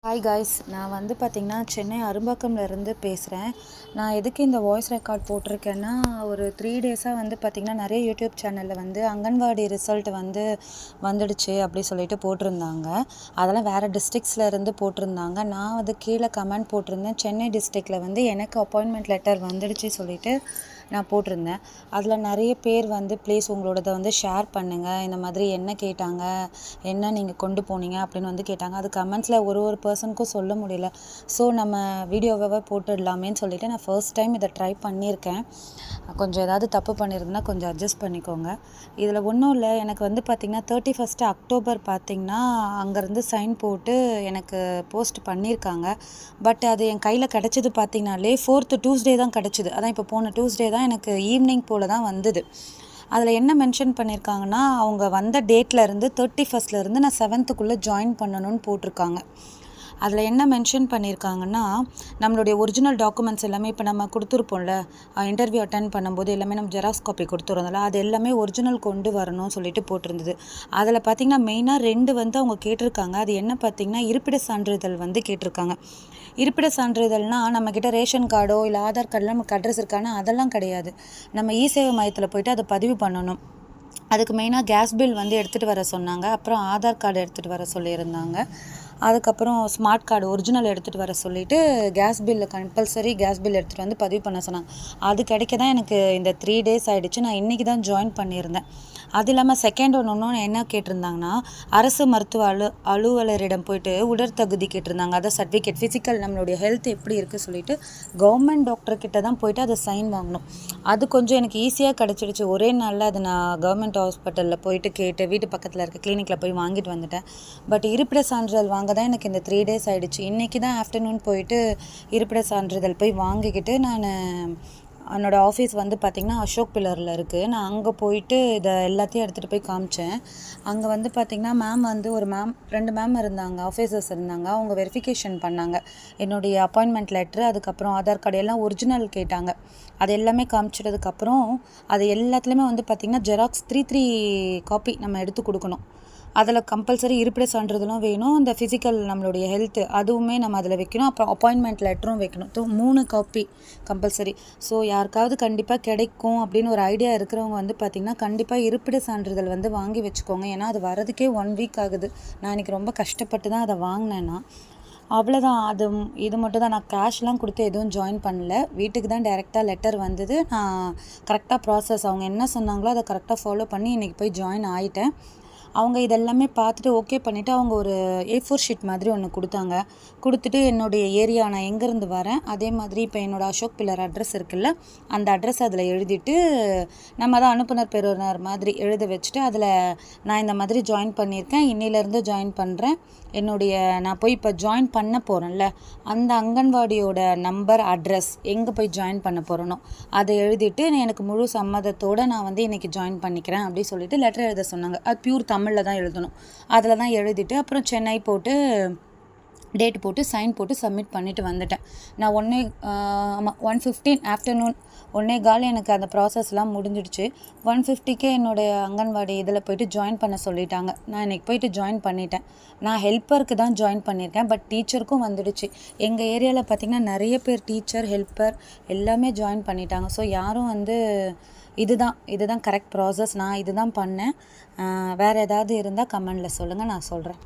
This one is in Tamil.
ஹாய் காய்ஸ், நான் வந்து பார்த்திங்கன்னா சென்னை அரும்பாக்கம்லேருந்து பேசுகிறேன். நான் எதுக்கு இந்த வாய்ஸ் ரெக்கார்ட் போட்டிருக்கேன்னா, ஒரு 3 டேஸாக வந்து பார்த்திங்கன்னா நிறைய யூடியூப் சேனலில் வந்து அங்கன்வாடி ரிசல்ட் வந்துடுச்சு அப்படி சொல்லிட்டு போட்டிருந்தாங்க. அதெல்லாம் வேறு டிஸ்ட்ரிக்ஸில் இருந்து போட்டிருந்தாங்க. நான் வந்து கீழே கமெண்ட் போட்டிருந்தேன், சென்னை டிஸ்ட்ரிக்டில் வந்து எனக்கு அப்பாயின்மெண்ட் லெட்டர் வந்துடுச்சு சொல்லிட்டு நான் போட்டிருந்தேன். அதில் நிறைய பேர் வந்து ப்ளீஸ் உங்களோடதை வந்து ஷேர் பண்ணுங்கள், இந்த மாதிரி என்ன கேட்டாங்க, என்ன நீங்கள் கொண்டு போனீங்க அப்படின்னு வந்து கேட்டாங்க. அது கமெண்ட்ஸில் ஒரு பர்சனுக்கும் சொல்ல முடியல. ஸோ நம்ம வீடியோவை போட்டுடலாமேன்னு சொல்லிவிட்டு நான் ஃபர்ஸ்ட் டைம் இதை ட்ரை பண்ணியிருக்கேன். கொஞ்சம் ஏதாவது தப்பு பண்ணியிருந்தேன்னா கொஞ்சம் அட்ஜஸ்ட் பண்ணிக்கோங்க. இதில் ஒன்றும் இல்லை, எனக்கு வந்து பார்த்திங்கன்னா 31 அக்டோபர் பார்த்திங்கன்னா அங்கேருந்து சைன் போட்டு எனக்கு போஸ்ட் பண்ணியிருக்காங்க. பட் அது என் கையில் கிடச்சிது பார்த்திங்கனாலே 4th Tuesday தான் கிடச்சிது. அதான் இப்போ போன டியூஸ்டே தான் எனக்கு ஈவினிங் போல் தான் வந்தது. அதில் என்ன மென்ஷன் பண்ணியிருக்காங்கன்னா, அவங்க வந்த டேட்லேருந்து 31 நான் 7th ஜாயின் பண்ணணும்னு போட்டிருக்காங்க. அதில் என்ன மென்ஷன் பண்ணியிருக்காங்கன்னா, நம்மளுடைய ஒரிஜினல் டாக்குமெண்ட்ஸ் எல்லாமே இப்போ நம்ம கொடுத்துருப்போம்ல, இன்டர்வியூ அட்டன் பண்ணும்போது எல்லாமே நம்ம ஜெராக்ஸ் காப்பி கொடுத்துருந்தோம்ல, அது எல்லாமே ஒரிஜினல் கொண்டு வரணும்னு சொல்லிட்டு போட்டிருந்தது. அதில் பார்த்திங்கன்னா மெயினாக 2 வந்து அவங்க கேட்டிருக்காங்க. அது என்ன பார்த்திங்கன்னா, இருப்பிட சான்றிதழ் வந்து கேட்டிருக்காங்க. இருப்பிட சான்றிதழ்னால் நம்மக்கிட்ட ரேஷன் கார்டோ இல்லை ஆதார் கார்டில் நமக்கு அட்ரஸ் இருக்கானா அதெல்லாம் கிடையாது. நம்ம இ-சேவை மையத்தில் போய்ட்டு அதை பதிவு பண்ணணும். அதுக்கு மெயினாக கேஸ் பில் வந்து எடுத்துகிட்டு வர சொன்னாங்க. அப்புறம் ஆதார் கார்டு எடுத்துகிட்டு வர சொல்லியிருந்தாங்க. அதுக்கப்புறம் ஸ்மார்ட் கார்டு ஒரிஜினல் எடுத்துகிட்டு வர சொல்லிவிட்டு gas bill compulsory gas bill எடுத்துகிட்டு வந்து பதிவு பண்ண சொன்னாங்க. அது கிடைக்க தான் எனக்கு இந்த 3 டேஸ் ஆகிடுச்சு. நான் இன்றைக்கி தான் ஜாயின் பண்ணியிருந்தேன். அது இல்லாமல் செகண்ட் ஒன்று என்ன கேட்டிருந்தாங்கன்னா, அரசு மருத்துவ அலுவலரிடம் போயிட்டு உடற்தகுதி கேட்டிருந்தாங்க. அதை சர்டிஃபிகேட் ஃபிசிக்கல் நம்மளுடைய ஹெல்த் எப்படி இருக்குது சொல்லிட்டு கவர்மெண்ட் டாக்டர்கிட்ட தான் போயிட்டு அதை சைன் வாங்கணும். அது கொஞ்சம் எனக்கு ஈஸியாக கிடச்சிடுச்சு. ஒரே நாளில் அது நான் கவர்மெண்ட் ஹாஸ்பிட்டலில் போயிட்டு கேட்டு வீட்டு பக்கத்தில் இருக்க கிளினிக்கில் போய் வாங்கிட்டு வந்துட்டேன். பட் இருப்பிட சான்றிதழ் வாங்க தான் எனக்கு இந்த 3 டேஸ் ஆகிடுச்சு. இன்றைக்கி தான் ஆஃப்டர்நூன் போயிட்டு இருப்பிட சான்றிதழ் போய் வாங்கிக்கிட்டு நான் என்னோடய ஆஃபீஸ் வந்து பார்த்திங்கன்னா அசோக் பில்லரில் இருக்குது. நான் அங்கே போயிட்டு இதை எல்லாத்தையும் எடுத்துகிட்டு போய் காமிச்சேன். அங்கே வந்து பார்த்திங்கன்னா மேம் வந்து ஒரு மேம் 2 மேம் இருந்தாங்க, ஆஃபீஸர்ஸ் இருந்தாங்க. அவங்க வெரிஃபிகேஷன் பண்ணாங்க என்னுடைய அப்பாயின்மெண்ட் லெட்ரு, அதுக்கப்புறம் ஆதார் கார்டு எல்லாம் ஒரிஜினல் கேட்டாங்க. அது எல்லாமே காமிச்சிட்டதுக்கப்புறம் அது எல்லாத்துலேயுமே வந்து பார்த்திங்கன்னா ஜெராக்ஸ் 3 காப்பி நம்ம எடுத்து கொடுக்கணும். அதில் கம்பல்சரி இருப்பிட சான்றிதழும் வேணும், இந்த ஃபிசிக்கல் நம்மளுடைய ஹெல்த்து அதுவுமே நம்ம அதில் வைக்கணும். அப்புறம் அப்பாயின்மெண்ட் லெட்டரும் வைக்கணும். 3 காப்பி கம்பல்சரி. ஸோ யாருக்காவது கண்டிப்பாக கிடைக்கும் அப்படின்னு ஒரு ஐடியா இருக்கிறவங்க வந்து பார்த்திங்கன்னா கண்டிப்பாக இருப்பிட சான்றிதழ் வந்து வாங்கி வச்சுக்கோங்க. ஏன்னா அது வரதுக்கே 1 வீக் ஆகுது. நான் இன்றைக்கி ரொம்ப கஷ்டப்பட்டு தான் அதை வாங்கினேன்னா. அவ்வளோதான். இது மட்டும் தான். நான் கேஷ்லாம் கொடுத்து எதுவும் ஜாயின் பண்ணல. வீட்டுக்கு தான் டைரெக்டாக லெட்டர் வந்தது. நான் கரெக்டாக ப்ராசஸ் அவங்க என்ன சொன்னாங்களோ அதை கரெக்டாக ஃபாலோ பண்ணி இன்றைக்கி போய் ஜாயின் ஆகிட்டேன். அவங்க இதெல்லாமே பார்த்துட்டு ஓகே பண்ணிவிட்டு அவங்க ஒரு A4 ஷீட் மாதிரி ஒன்று கொடுத்தாங்க. கொடுத்துட்டு என்னுடைய ஏரியா நான் எங்கேருந்து வரேன், அதே மாதிரி இப்போ என்னோடய அசோக் பில்லர் அட்ரஸ் இருக்குல்ல, அந்த அட்ரஸ் அதில் எழுதிட்டு நம்ம தான் அனுப்புனர் பெறுநர் மாதிரி எழுத வச்சுட்டு அதில் நான் இந்த மாதிரி ஜாயின் பண்ணியிருக்கேன், இன்னிலேருந்து ஜாயின் பண்ணுறேன், நான் போய் இப்போ ஜாயின் பண்ண போகிறேன்ல அந்த அங்கன்வாடியோட நம்பர் அட்ரஸ் எங்கே போய் ஜாயின் பண்ண போகிறேனோ அதை எழுதிட்டு எனக்கு முழு சம்மதத்தோடு நான் வந்து இன்றைக்கி ஜாயின் பண்ணிக்கிறேன் அப்படி சொல்லிட்டு லெட்டர் எழுத சொன்னாங்க. அது பியூர் தமிழில் தான் எழுதணும். அதில் தான் எழுதிட்டு அப்புறம் சென்னை போட்டு டேட் போட்டு சைன் போட்டு சப்மிட் பண்ணிவிட்டு வந்துட்டேன். நான் 1:15 ஆஃப்டர்நூன் 1:15 எனக்கு அந்த ப்ராசஸ்லாம் முடிஞ்சிடுச்சு. 1:50க்கே என்னுடைய அங்கன்வாடி இதில் போயிட்டு ஜாயின் பண்ண சொல்லிட்டாங்க. நான் இன்றைக்கி போயிட்டு ஜாயின் பண்ணிட்டேன். நான் ஹெல்ப்பருக்கு தான் ஜாயின் பண்ணியிருக்கேன், பட் டீச்சருக்கும் வந்துடுச்சு. எங்கள் ஏரியாவில் பார்த்திங்கன்னா நிறைய பேர் டீச்சர் ஹெல்ப்பர் எல்லாமே ஜாயின் பண்ணிட்டாங்க. ஸோ யாரும் வந்து இதுதான் கரெக்ட் ப்ராசஸ். நான் இதுதான் பண்ணேன். வேறு ஏதாவது இருந்தால் கமெண்டில் சொல்லுங்கள், நான் சொல்கிறேன்.